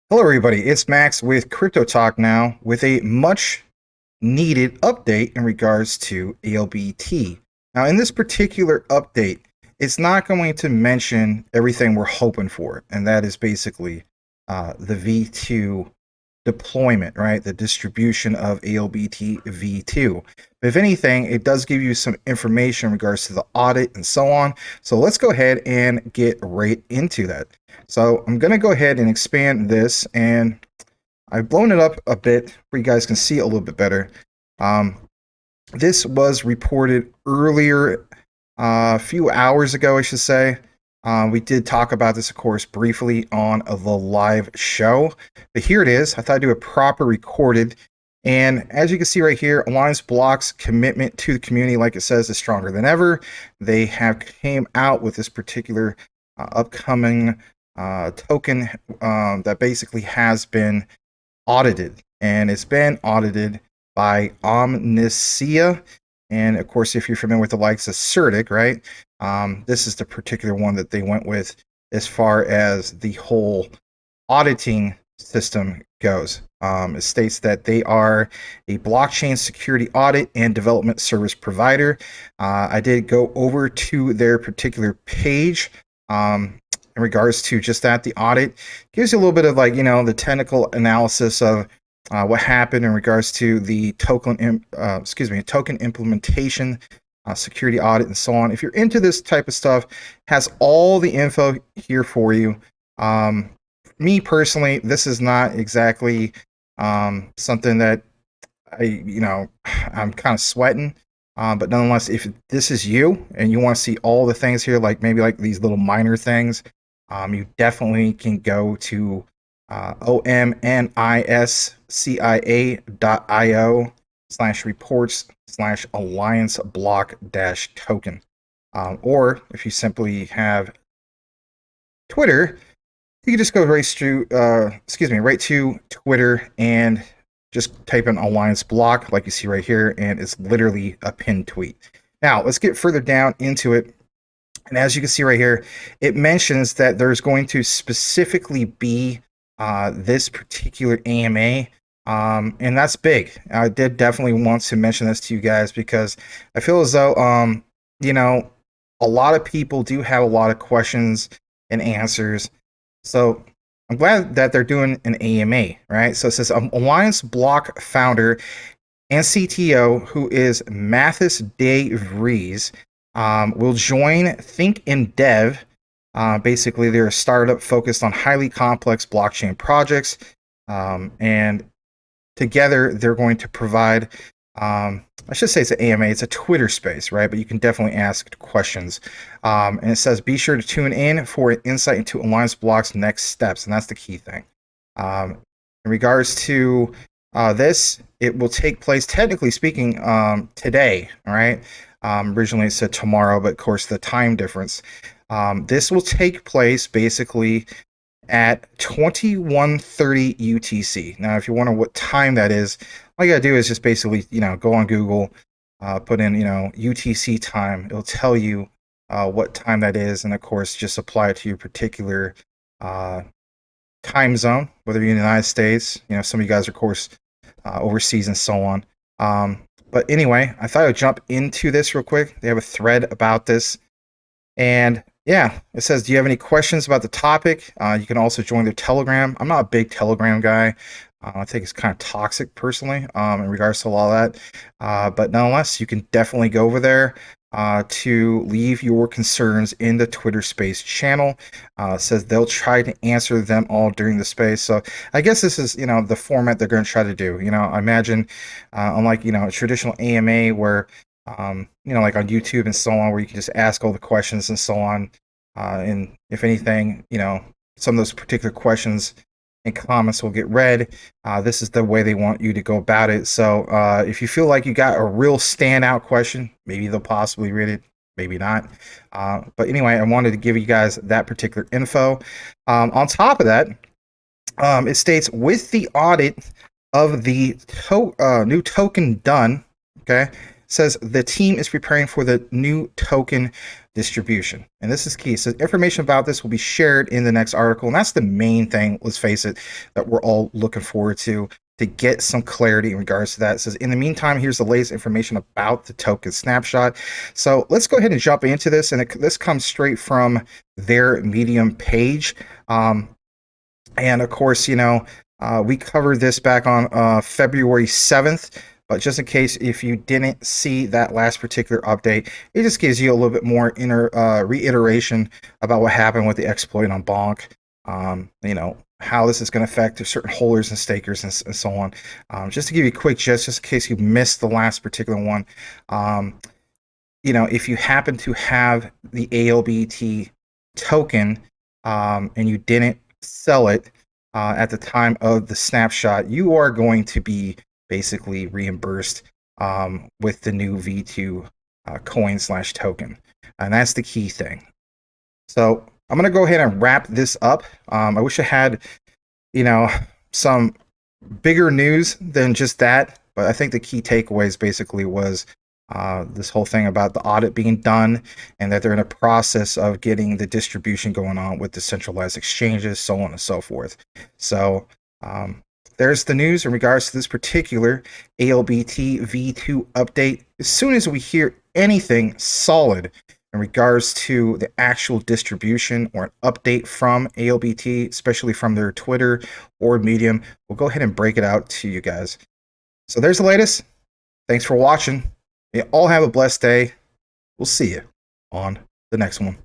Hello everybody, it's Max with Crypto Talk now with a much needed update in regards to Albt. Now in this particular update, it's not going to mention everything we're hoping for, and that is basically the V2 deployment, right? The distribution of Albt V2. But if anything, it does give you some information in regards to the audit and so on. So let's go ahead and get right into that. So I'm going to go ahead and expand this, and I've blown it up a bit where you guys can see a little bit better. This was reported earlier, a few hours ago, I should say. We did talk about this, of course, briefly on the live show, but here it is. I thought I'd do a proper recorded, and as you can see right here, ALLIANCEBLOCK's commitment to the community, like it says, is stronger than ever. They have came out with this particular upcoming token that basically has been audited, and it's been audited by Omnicia. And of course, if you're familiar with the likes of Certic, right, this is the particular one that they went with as far as the whole auditing system goes. It states that they are a blockchain security audit and development service provider. I did go over to their particular page in regards to just that. The audit gives you a little bit of, like, you know, the technical analysis of what happened in regards to the token implementation, security audit, and so on. If you're into this type of stuff, has all the info here for you. Me personally, this is not exactly something that I'm kind of sweating. But nonetheless, if this is you and you want to see all the things here, like maybe like these little minor things, you definitely can go to omniscia.io/reports/ALLIANCEBLOCK-token. Or if you simply have Twitter, you can just go right to Twitter and just type in ALLIANCEBLOCK, like you see right here, and it's literally a pinned tweet. Now, let's get further down into it. And as you can see right here, it mentions that there's going to specifically be this particular AMA, and that's big. I did definitely want to mention this to you guys because I feel as though, a lot of people do have a lot of questions and answers. So I'm glad that they're doing an AMA, right? So it says ALLIANCEBLOCK founder and CTO, who is Mathis de Vries, will join Think and Dev. Basically, they're a startup focused on highly complex blockchain projects, and together they're going to provide, I should say it's an AMA, it's a Twitter space, right? But you can definitely ask questions. And it says, be sure to tune in for an insight into ALLIANCEBLOCK's next steps, and that's the key thing. In regards to this, it will take place, technically speaking, today, all right? Originally it said tomorrow, but of course the time difference. This will take place basically at 21:30 UTC. Now, if you wonder what time that is, all you gotta do is just basically, go on Google, put in, UTC time. It'll tell you what time that is, and of course, just apply it to your particular time zone, whether you're in the United States. Some of you guys are, of course, overseas and so on. But anyway, I thought I'd jump into this real quick. They have a thread about this. And yeah, it says, do you have any questions about the topic? You can also join their Telegram. I'm not a big Telegram guy. I think it's kind of toxic personally in regards to all that. But nonetheless, you can definitely go over there to leave your concerns in the Twitter Space channel. It says they'll try to answer them all during the space. So I guess this is, the format they're going to try to do. I imagine, unlike, a traditional AMA where, like on YouTube and so on, where you can just ask all the questions and so on. And if anything, some of those particular questions and comments will get read. This is the way they want you to go about it. So if you feel like you got a real standout question, maybe they'll possibly read it, maybe not. But anyway, I wanted to give you guys that particular info. On top of that, it states, with the audit of the new token done, okay, says the team is preparing for the new token distribution. And this is key. It says information about this will be shared in the next article. And that's the main thing, let's face it, that we're all looking forward to get some clarity in regards to that. It says, in the meantime, here's the latest information about the token snapshot. So let's go ahead and jump into this. And this comes straight from their Medium page. And of course, we covered this back on February 7th. But just in case if you didn't see that last particular update, it just gives you a little bit more reiteration about what happened with the exploit on Bonk. How this is going to affect certain holders and stakers and so on. Just to give you a quick gist, just in case you missed the last particular one, if you happen to have the ALBT token and you didn't sell it at the time of the snapshot, you are going to be basically reimbursed with the new V2 coin/token. And that's the key thing. So I'm going to go ahead and wrap this up. I wish I had, some bigger news than just that. But I think the key takeaways basically was this whole thing about the audit being done and that they're in a process of getting the distribution going on with the centralized exchanges, so on and so forth. So there's the news in regards to this particular ALBT V2 update. As soon as we hear anything solid in regards to the actual distribution or an update from ALBT, especially from their Twitter or Medium, we'll go ahead and break it out to you guys. So there's the latest. Thanks for watching. You all have a blessed day. We'll see you on the next one.